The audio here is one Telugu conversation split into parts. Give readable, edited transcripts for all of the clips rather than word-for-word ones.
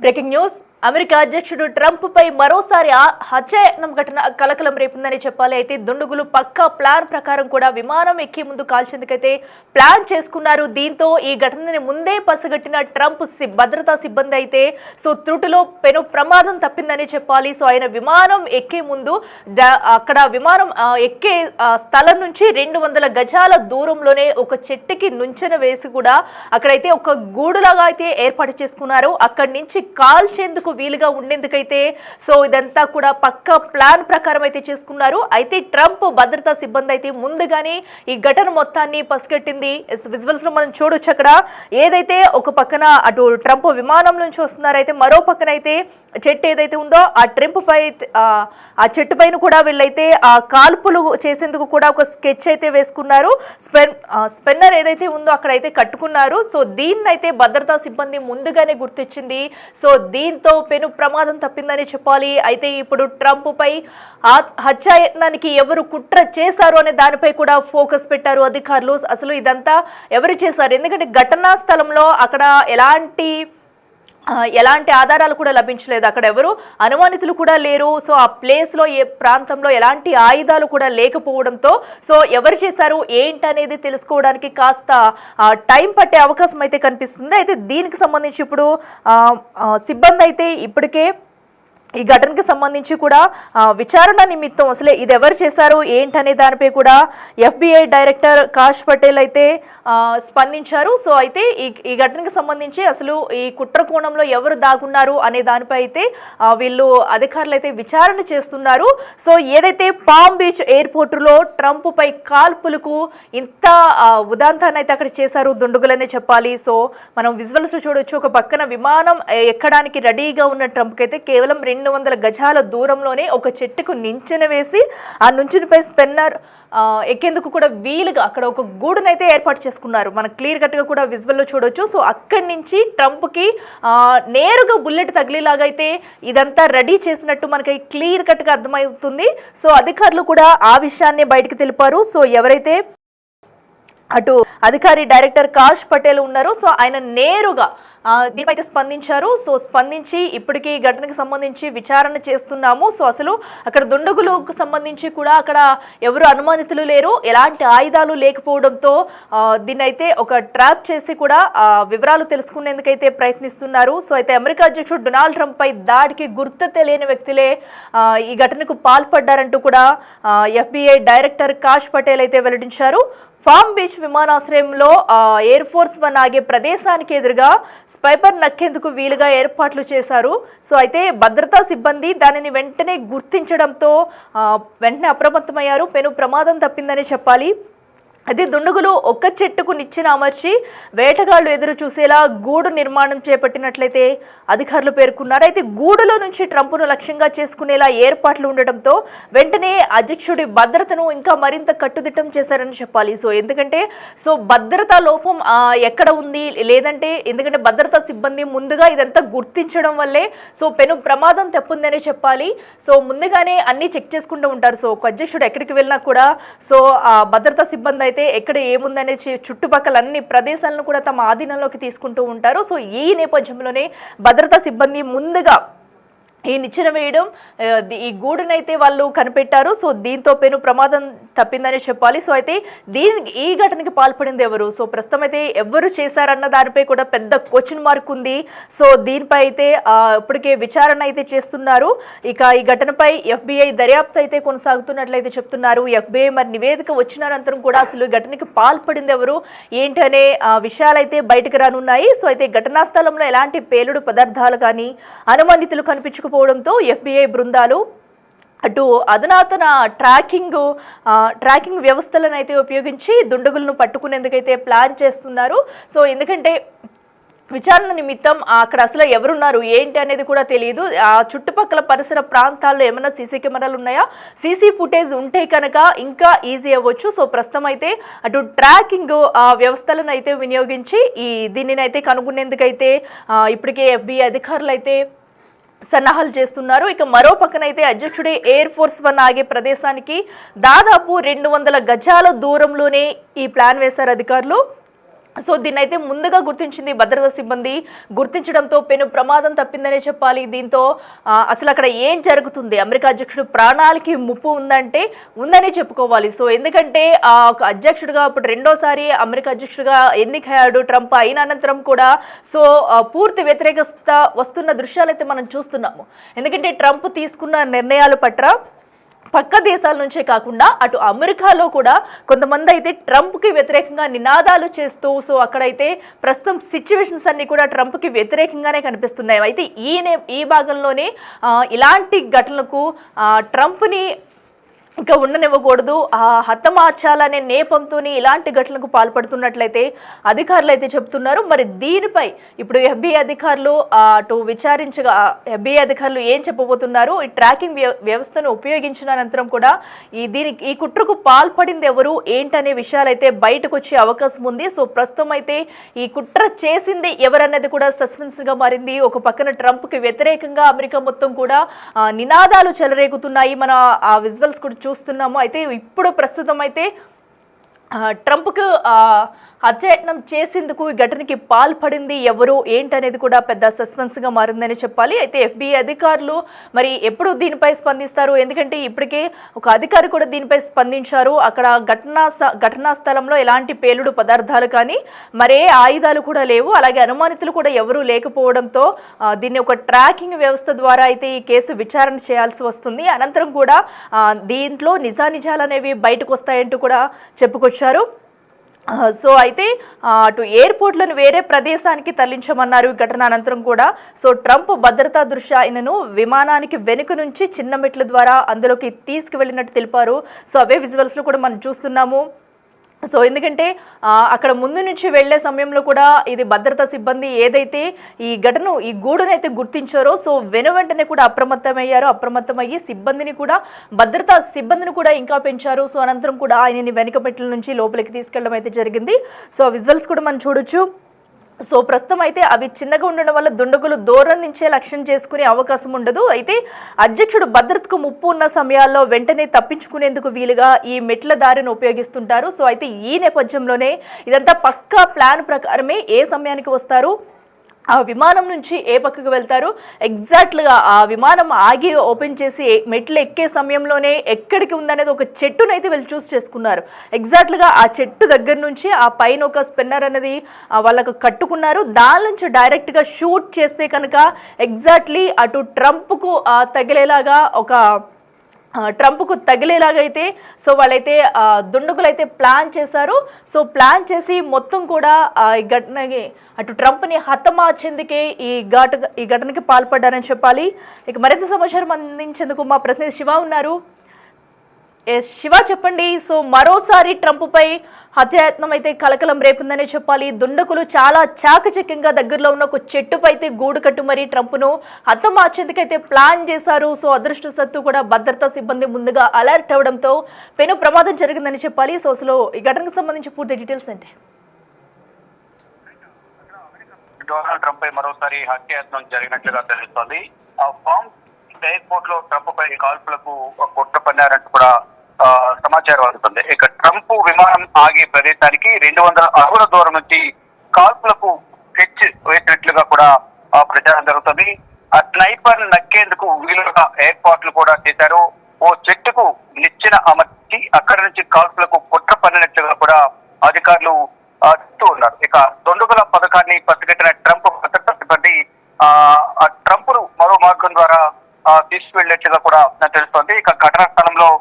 బ్రేకింగ్ న్యూస్ అమెరికా అధ్యక్షుడు ట్రంప్ పై మరోసారి హత్యాయత్నం ఘటన కలకలం రేపుందని చెప్పాలి. అయితే దుండగులు పక్కా ప్లాన్ ప్రకారం కూడా విమానం ఎక్కే ముందు కాల్చేందుకైతే ప్లాన్ చేసుకున్నారు. దీంతో ఈ ఘటనని ముందే పసిగట్టిన ట్రంప్ భద్రతా సిబ్బంది అయితే త్రుటిలో పెను ప్రమాదం తప్పిందని చెప్పాలి. ఆయన విమానం ఎక్కే ముందు అక్కడ విమానం ఎక్కే స్థలం నుంచి 200 గజాల దూరంలోనే ఒక చెట్టుకి నుంచెన వేసి కూడా అక్కడైతే ఒక గూడులాగా అయితే ఏర్పాటు చేసుకున్నారు. అక్కడి నుంచి కాల్చేందుకు వీలుగా ఉండేందుకైతే ఇదంతా కూడా పక్కా ప్లాన్ ప్రకారం అయితే చేసుకున్నారు. అయితే ట్రంప్ భద్రతా సిబ్బంది అయితే ముందుగానే ఈ ఘటన మొత్తాన్ని పసిగట్టింది. విజువల్స్ లో మనం చూడొచ్చు. అక్కడ ఏదైతే ఒక పక్కన అటు ట్రంప్ విమానం నుంచి వస్తున్నారు, అయితే మరో పక్కన అయితే చెట్టు ఏదైతే ఉందో ఆ ట్రంప్ పై ఆ చెట్టు పైన కూడా వీళ్ళైతే ఆ కాల్పులు చేసేందుకు కూడా ఒక స్కెచ్ అయితే వేసుకున్నారు. స్పెన్నర్ ఏదైతే ఉందో అక్కడైతే కట్టుకున్నారు. దీన్ని అయితే భద్రతా సిబ్బంది ముందుగానే గుర్తించింది. దీంతో పెను ప్రమాదం తప్పిందని చెప్పాలి. అయితే ఇప్పుడు ట్రంప్ పై హత్యాయత్నానికి ఎవరు కుట్ర చేశారు అనే దానిపై కూడా ఫోకస్ పెట్టారు అధికారులు. అసలు ఇదంతా ఎవరు చేశారు? ఎందుకంటే ఘటనా స్థలంలో అక్కడ ఎలాంటి ఆధారాలు కూడా లభించలేదు. అక్కడ ఎవరు అనుమానితులు కూడా లేరు. ఆ ప్లేస్ లో ఏ ప్రాంతంలో ఎలాంటి ఆయుధాలు కూడా లేకపోవడంతో ఎవరు చేశారు ఏంటనేది తెలుసుకోవడానికి కాస్త టైం పట్టే అవకాశం అయితే కనిపిస్తుంది. అయితే దీనికి సంబంధించి ఇప్పుడు సిబ్బంది అయితే ఇప్పటికే ఈ ఘటనకి సంబంధించి కూడా విచారణ నిమిత్తం అసలు ఇది ఎవరు చేశారు ఏంటనే దానిపై కూడా FBI డైరెక్టర్ కాష్ పటేల్ అయితే స్పందించారు. అయితే ఈ ఘటనకి సంబంధించి అసలు ఈ కుట్ర కోణంలో ఎవరు దాగున్నారు అనే దానిపై అయితే వీళ్ళు అధికారులు అయితే విచారణ చేస్తున్నారు. ఏదైతే పామ్ బీచ్ ఎయిర్పోర్టులో ట్రంప్ పై కాల్పులకు ఇంత ఉదాంతాన్ని అయితే అక్కడ చేశారు దుండగులనే చెప్పాలి. మనం విజువల్స్ చూడొచ్చు. ఒక పక్కన విమానం ఎక్కడానికి రెడీగా ఉన్న ట్రంప్కి అయితే కేవలం 200 గజాల దూరంలోనే ఒక చెట్టుకు నించెన వేసి ఆ నుంచునిపై స్పెన్నర్ ఎక్కేందుకు కూడా వీలుగా అక్కడ ఒక గూడునైతే ఏర్పాటు చేసుకున్నారు. మనకు క్లియర్ కట్గా కూడా విజువల్లో చూడొచ్చు. అక్కడి నుంచి ట్రంప్కి నేరుగా బుల్లెట్ తగిలేలాగా అయితే ఇదంతా రెడీ చేసినట్టు మనకి క్లియర్ కట్గా అర్థమవుతుంది. అధికారులు కూడా ఆ విషయాన్ని బయటకు తెలిపారు. ఎవరైతే అటు అధికారి డైరెక్టర్ కాష్ పటేల్ ఉన్నారు, ఆయన నేరుగా దీనిపైతే స్పందించారు. స్పందించి ఇప్పటికీ ఘటనకు సంబంధించి విచారణ చేస్తున్నాము. అసలు అక్కడ దుండగులకు సంబంధించి కూడా అక్కడ ఎవరు అనుమానితులు లేరు, ఎలాంటి ఆయుధాలు లేకపోవడంతో దీన్ని అయితే ఒక ట్రాప్ చేసి కూడా వివరాలు తెలుసుకునేందుకైతే ప్రయత్నిస్తున్నారు. అయితే అమెరికా అధ్యక్షుడు డొనాల్డ్ ట్రంప్ పై దాడికి గుర్తు తెలియని వ్యక్తులే ఈ ఘటనకు పాల్పడ్డారంటూ కూడా FBI డైరెక్టర్ కాష్ పటేల్ అయితే వెల్లడించారు. పామ్ బీచ్ విమానాశ్రయంలో ఎయిర్ ఫోర్స్ 1 ఆగే ప్రదేశానికి ఎదురుగా స్పైపర్ నక్కేందుకు వీలుగా ఏర్పాట్లు చేశారు. అయితే భద్రతా సిబ్బంది దానిని వెంటనే గుర్తించడంతో వెంటనే అప్రమత్తమయ్యారు. పెను ప్రమాదం తప్పిందని చెప్పాలి. అది దుండగులు ఒక్క చెట్టుకు నిచ్చెన అమర్చి వేటగాళ్లు ఎదురు చూసేలా గూడు నిర్మాణం చేపట్టినట్లయితే అధికారులు పేర్కొన్నారు. అయితే గూడులో నుంచి ట్రంప్ను లక్ష్యంగా చేసుకునేలా ఏర్పాట్లు ఉండటంతో వెంటనే అధ్యక్షుడి భద్రతను ఇంకా మరింత కట్టుదిట్టం చేశారని చెప్పాలి. ఎందుకంటే భద్రతా లోపం ఎక్కడ ఉంది లేదంటే ఎందుకంటే భద్రతా సిబ్బంది ముందుగా ఇదంతా గుర్తించడం వల్లే పెను ప్రమాదం తప్పుందనే చెప్పాలి. ముందుగానే అన్ని చెక్ చేసుకుంటూ ఉంటారు. ఒక అధ్యక్షుడు ఎక్కడికి వెళ్ళినా కూడా భద్రతా సిబ్బంది అయితే ఎక్కడ ఏముందనే చుట్టుపక్కల అన్ని ప్రదేశాలను కూడా తమ ఆధీనంలోకి తీసుకుంటూ ఉంటారు. ఈ నేపథ్యంలోనే భద్రతా సిబ్బంది ముందుగా ఈ నిచ్చెన వేయడం ఈ గూడునైతే వాళ్ళు కనిపెట్టారు. దీంతో పెను ప్రమాదం తప్పిందని చెప్పాలి. అయితే ఈ ఘటనకి పాల్పడింది ఎవరు? ప్రస్తుతం అయితే ఎవరు చేశారన్న దానిపై కూడా పెద్ద క్వశ్చన్ మార్క్ ఉంది. దీనిపై అయితే ఇప్పటికే విచారణ అయితే చేస్తున్నారు. ఇక ఈ ఘటనపై FBI దర్యాప్తు అయితే కొనసాగుతున్నట్లయితే చెప్తున్నారు. FBI మరి నివేదిక వచ్చిన అనంతరం కూడా అసలు ఈ ఘటనకి పాల్పడింది ఎవరు ఏంటి అనే విషయాలైతే బయటకు రానున్నాయి. అయితే ఘటనా స్థలంలో ఎలాంటి పేలుడు పదార్థాలు కానీ అనుమానితులు కనిపించక పోవడంతో FBI బృందాలు అటు అధునాతన ట్రాకింగ్ వ్యవస్థలను అయితే ఉపయోగించి దుండగులను పట్టుకునేందుకైతే ప్లాన్ చేస్తున్నారు. ఎందుకంటే విచారణ నిమిత్తం అక్కడ అసలు ఎవరున్నారు ఏంటి అనేది కూడా తెలియదు. ఆ చుట్టుపక్కల పరిసర ప్రాంతాల్లో ఏమైనా సీసీ కెమెరాలు ఉన్నాయా, సీసీ ఫుటేజ్ ఉంటే కనుక ఇంకా ఈజీ అవ్వచ్చు. ప్రస్తుతం అయితే అటు ట్రాకింగ్ వ్యవస్థలను అయితే వినియోగించి దీనిని అయితే కనుగొనేందుకైతే ఇప్పటికే FBI అధికారులు అయితే సన్నాహాలు చేస్తున్నారు. ఇక మరో పక్కనైతే అధ్యక్షుడే ఎయిర్ ఫోర్స్ 1 ఆగే ప్రదేశానికి దాదాపు 200 గజాల దూరంలోనే ఈ ప్లాన్ వేశారు అధికారులు. సో దీన్ని అయితే ముందుగా గుర్తించింది భద్రతా సిబ్బంది. గుర్తించడంతో పెను ప్రమాదం తప్పిందనే చెప్పాలి. దీంతో అసలు అక్కడ ఏం జరుగుతుంది, అమెరికా అధ్యక్షుడు ప్రాణాలకి ముప్పు ఉందంటే ఉందనే చెప్పుకోవాలి. సో ఎందుకంటే ఒక అధ్యక్షుడిగా ఇప్పుడు రెండోసారి అమెరికా అధ్యక్షుడిగా ఎన్నికయ్యాడు ట్రంప్. అయిన అనంతరం కూడా సో పూర్తి వ్యతిరేకత వస్తున్న దృశ్యాలైతే మనం చూస్తున్నాము. ఎందుకంటే ట్రంప్ తీసుకున్న నిర్ణయాల పట్ల పక్క దేశాల నుంచే కాకుండా అటు అమెరికాలో కూడా కొంతమంది అయితే ట్రంప్కి వ్యతిరేకంగా నినాదాలు చేస్తూ సో అక్కడైతే ప్రస్తుతం సిచ్యువేషన్స్ అన్ని కూడా ట్రంప్కి వ్యతిరేకంగానే కనిపిస్తున్నాయి. అయితే ఈ భాగంలోనే ఇలాంటి ఘటనలకు ట్రంప్ని ఇంకా ఉండనివ్వకూడదు, హతమార్చాలనే నేపంతో ఇలాంటి ఘటనలకు పాల్పడుతున్నట్లయితే అధికారులు అయితే చెప్తున్నారు. మరి దీనిపై ఇప్పుడు FBI అధికారులు అటు విచారించగా FBI అధికారులు ఏం చెప్పబోతున్నారు, ఈ ట్రాకింగ్ వ్యవస్థను ఉపయోగించిన అనంతరం కూడా ఈ కుట్రకు పాల్పడింది ఎవరు ఏంటనే విషయాలైతే బయటకు వచ్చే అవకాశం ఉంది. సో ప్రస్తుతం అయితే ఈ కుట్ర చేసింది ఎవరన్నది కూడా సస్పెన్స్గా మారింది. ఒక పక్కన ట్రంప్కి వ్యతిరేకంగా అమెరికా మొత్తం కూడా నినాదాలు చెలరేగుతున్నాయి. మన ఆ విజువల్స్ కూడా చూస్తున్నాము. అయితే ఇప్పుడు ప్రస్తుతం అయితే ట్రంప్కు హత్యాయత్నం చేసేందుకు ఈ ఘటనకి పాల్పడింది ఎవరు ఏంటనేది కూడా పెద్ద సస్పెన్స్గా మారిందని చెప్పాలి. అయితే FBI అధికారులు మరి ఎప్పుడు దీనిపై స్పందిస్తారు, ఎందుకంటే ఇప్పటికే ఒక అధికారి కూడా దీనిపై స్పందించారు. అక్కడ ఘటనా స్థలంలో ఎలాంటి పేలుడు పదార్థాలు కానీ మరే ఆయుధాలు కూడా లేవు, అలాగే అనుమానితులు కూడా ఎవరూ లేకపోవడంతో దీన్ని ఒక ట్రాకింగ్ వ్యవస్థ ద్వారా అయితే ఈ కేసు విచారణ చేయాల్సి వస్తుంది. అనంతరం కూడా దీంట్లో నిజానిజాలు అనేవి బయటకు వస్తాయంటూ కూడా చెప్పుకొచ్చారు. సో అయితే అటు ఎయిర్పోర్ట్లను వేరే ప్రదేశానికి తరలించమన్నారు ఈ ఘటన అనంతరం కూడా. సో ట్రంప్ భద్రతా దృష్ట్యా ఆయనను విమానానికి వెనుక నుంచి చిన్న మెట్ల ద్వారా అందులోకి తీసుకువెళ్ళినట్టు తెలిపారు. సో అవే విజువల్స్లో కూడా మనం చూస్తున్నాము. సో ఎందుకంటే అక్కడ ముందు నుంచి వెళ్లే సమయంలో కూడా ఇది భద్రతా సిబ్బంది ఏదైతే ఈ గూడునైతే గుర్తించారో సో వెంటనే కూడా అప్రమత్తమయ్యి భద్రతా సిబ్బందిని కూడా ఇంకా పెంచారు. సో అనంతరం కూడా ఆయనని వెనుక మెట్ల నుంచి లోపలికి తీసుకెళ్లడం అయితే జరిగింది. సో విజువల్స్ కూడా మనం చూడొచ్చు. సో ప్రస్తుతం అయితే అవి చిన్నగా ఉండడం వల్ల దుండగులు దూరం నుంచే లక్ష్యం చేసుకునే అవకాశం ఉండదు. అయితే అధ్యక్షుడు భద్రతకు ముప్పు ఉన్న సమయాల్లో వెంటనే తప్పించుకునేందుకు వీలుగా ఈ మెట్ల దారిని ఉపయోగిస్తుంటారు. సో అయితే ఈ నేపథ్యంలోనే ఇదంతా పక్కా ప్లాన్ ప్రకారమే ఏ సమయానికి వస్తారు, ఆ విమానం నుంచి ఏ పక్కకు వెళ్తారు, ఎగ్జాక్ట్గా ఆ విమానం ఆగి ఓపెన్ చేసి మెట్లు ఎక్కే సమయంలోనే ఎక్కడికి ఉందనేది ఒక చెట్టునైతే వీళ్ళు చూస్ చేసుకున్నారు. ఎగ్జాక్ట్గా ఆ చెట్టు దగ్గర నుంచి ఆ పైన ఒక స్పిన్నర్ అనేది వాళ్ళకు కట్టుకున్నారు. దాని నుంచి డైరెక్ట్గా షూట్ చేస్తే కనుక ఎగ్జాక్ట్లీ అటు ట్రంప్కు తగిలేలాగా ట్రంప్కు తగిలేలాగైతే సో వాళ్ళైతే దుండగులు అయితే ప్లాన్ చేశారు. సో ప్లాన్ చేసి మొత్తం కూడా ఈ ఘటనకి అటు ట్రంప్ని హతమార్చేందుకే ఈ ఘటనకి పాల్పడ్డారని చెప్పాలి. ఇక మరింత సమాచారం అందించేందుకు మా ప్రతినిధి శివ ఉన్నారు. శివ చెప్పండి. సో మరోసారి ట్రంప్పై హత్యాయత్నం అయితే కలకలం రేపుందనే చెప్పాలి. దుండకులు చాలా చాకచక్యంగా దగ్గరలో ఉన్న ఒక చెట్టుపై అయితే గూడు కట్టు మరీ ట్రంప్ను హతమార్చేందుకైతే ప్లాన్ చేశారు. సో అదృష్టవశాత్తు కూడా భద్రతా సిబ్బంది ముందుగా అలర్ట్ అవడంతో పెను ప్రమాదం జరిగిందని చెప్పాలి. సో అసలు ఈ ఘటనకు సంబంధించి పూర్తి డీటెయిల్స్ అంటే డొనాల్డ్ ట్రంప్ పై మరోసారి హత్యాయత్నం జరిగినట్లుగా తెలుస్తోంది. ఎయిర్పోర్ట్ లో ట్రంప్ పై కాల్పులకు కుట్ర పన్నారంటూ కూడా సమాచారం అందుతుంది. ఇక ట్రంప్ విమానం ఆగే ప్రదేశానికి 200 అడుగుల దూరం నుంచి కాల్పులకు స్కెచ్ వేసినట్లుగా కూడా ప్రచారం జరుగుతుంది. ఆ స్నైపర్ నక్కేందుకు వీలుగా ఏర్పాట్లు కూడా చేశారు. ఓ చెట్టుకు నిచ్చెన అమర్చి అక్కడి నుంచి కాల్పులకు కుట్ర పన్నినట్లుగా కూడా అధికారులు చెప్తూ ఉన్నారు. ఇక దుండగుల పథకాన్ని పసిగట్టిన ట్రంప్ భద్రతా సిబ్బంది ట్రంప్ ను మరో మార్గం ద్వారా తీసుకువెళ్లేట్టుగా కూడా తెలుస్తోంది. ఇక ఘటనా స్థలంలో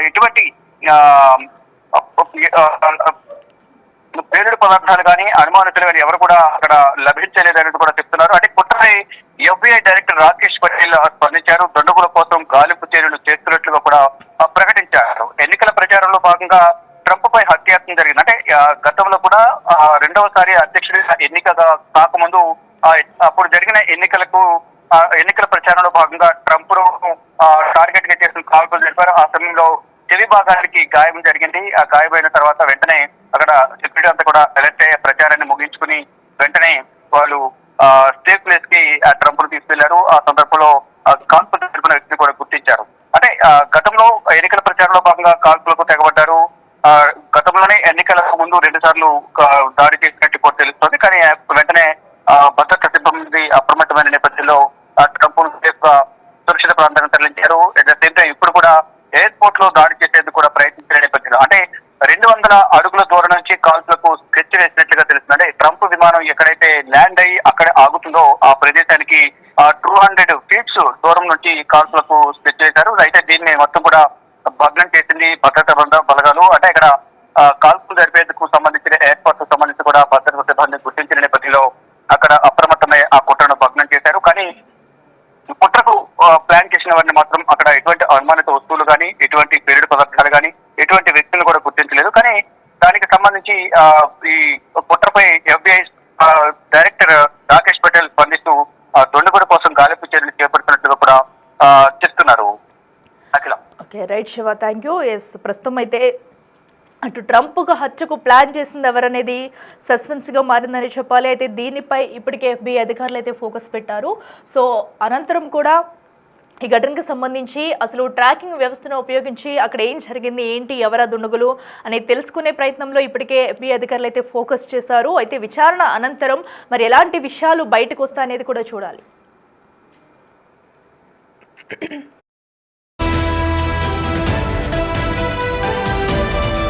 ఎటువంటి పేలుడు పదార్థాలు కానీ అనుమానితులు కానీ ఎవరు కూడా అక్కడ లభించలేదని కూడా చెప్తున్నారు. అంటే కుట్రపై FBI డైరెక్టర్ రాకేష్ పటేల్ స్పందించారు. దుండగుల కోసం గాలింపు చర్యలు చేస్తున్నట్లుగా కూడా ప్రకటించారు. ఎన్నికల ప్రచారంలో భాగంగా ట్రంప్ పై హత్యాయత్నం జరిగింది. అంటే గతంలో కూడా రెండవసారి అధ్యక్షుడిగా ఎన్నికగా కాకముందు అప్పుడు జరిగిన ఎన్నికల ప్రచారంలో భాగంగా ట్రంప్ ను టార్గెట్ గా చేసిన కాల్పులు జరిపారు. ఆ సమయంలో చెవి భాగానికి గాయం జరిగింది. ఆ గాయమైన తర్వాత వెంటనే అక్కడ సెక్యూరిటీ అంతా కూడా అలర్ట్ అయ్యే ప్రచారాన్ని ముగించుకుని వెంటనే వాళ్ళు సేఫ్ ప్లేస్ కి ట్రంప్ ను తీసుకెళ్లారు. ఆ సందర్భంలో కాల్పులు జరిపిన వ్యక్తిని కూడా గుర్తించారు. అంటే గతంలో ఎన్నికల ప్రచారంలో భాగంగా కాల్పులకు తెగబడ్డారు. గతంలోనే ఎన్నికలకు ముందు సార్లు దాడి చేసినట్టు కూడా తెలుస్తోంది. కానీ వెంటనే భద్రతా సిబ్బంది అప్రమత్తమైన నేపథ్యంలో ట్రంప్ సురక్షిత ప్రాంతానికి తరలించారు. అట్ ద సేమ్ టైం ఇప్పుడు కూడా ఎయిర్పోర్ట్ లో దాడి చేసేందుకు కూడా ప్రయత్నించిన నేపథ్యంలో అంటే 200 అడుగుల దూరం నుంచి కాల్పులకు స్కెచ్ వేసినట్లుగా తెలుస్తుంది. అంటే ట్రంప్ విమానం ఎక్కడైతే ల్యాండ్ అయ్యి అక్కడ ఆగుతుందో ఆ ప్రదేశానికి 200 ఫీట్స్ దూరం నుంచి కాల్పులకు స్కెచ్ వేశారు. అయితే దీన్ని మొత్తం కూడా భగ్నం చేసింది భద్రతా బలగాలు. అంటే ఇక్కడ కాల్పులు జరిపేందుకు సంబంధించిన ఏర్పాట్లకు సంబంధించి కూడా భద్రతా సిబ్బంది గుర్తించిన నేపథ్యంలో అక్కడ అప్రమత్తమై ఆ కుట్రను భగ్నం చేశారు. కానీ కుట్రకు ప్లాన్ చేసిన వారిని మాత్రం అక్కడ ఎటువంటి అనుమానిత వస్తువులు కానీ, ఎటువంటి పేలుడు పదార్థాలు కానీ, ఎటువంటి వ్యక్తులు కూడా గుర్తించలేదు. కానీ దానికి సంబంధించి ఈ కుట్రపై FBI డైరెక్టర్ రాకేష్ పటేల్ స్పందిస్తూ దొండగుడి కోసం గాలింపు చర్యలు చేపడుతున్నట్టుగా కూడా చేస్తున్నారు. Akhila. Okay right Shiva, thank you. Yes, ప్రస్తుతం అయితే అటు ట్రంప్కు హత్యకు ప్లాన్ చేసింది ఎవరనేది సస్పెన్స్గా మారిందని చెప్పాలి. అయితే దీనిపై ఇప్పటికే FBI అధికారులు అయితే ఫోకస్ పెట్టారు. సో అనంతరం కూడా ఈ ఘటనకు సంబంధించి అసలు ట్రాకింగ్ వ్యవస్థను ఉపయోగించి అక్కడ ఏం జరిగింది, ఏంటి, ఎవరా దుండగులు అనేది తెలుసుకునే ప్రయత్నంలో ఇప్పటికే FBI అధికారులు అయితే ఫోకస్ చేశారు. అయితే విచారణ అనంతరం మరి ఎలాంటి విషయాలు బయటకు వస్తాయనేది కూడా చూడాలి.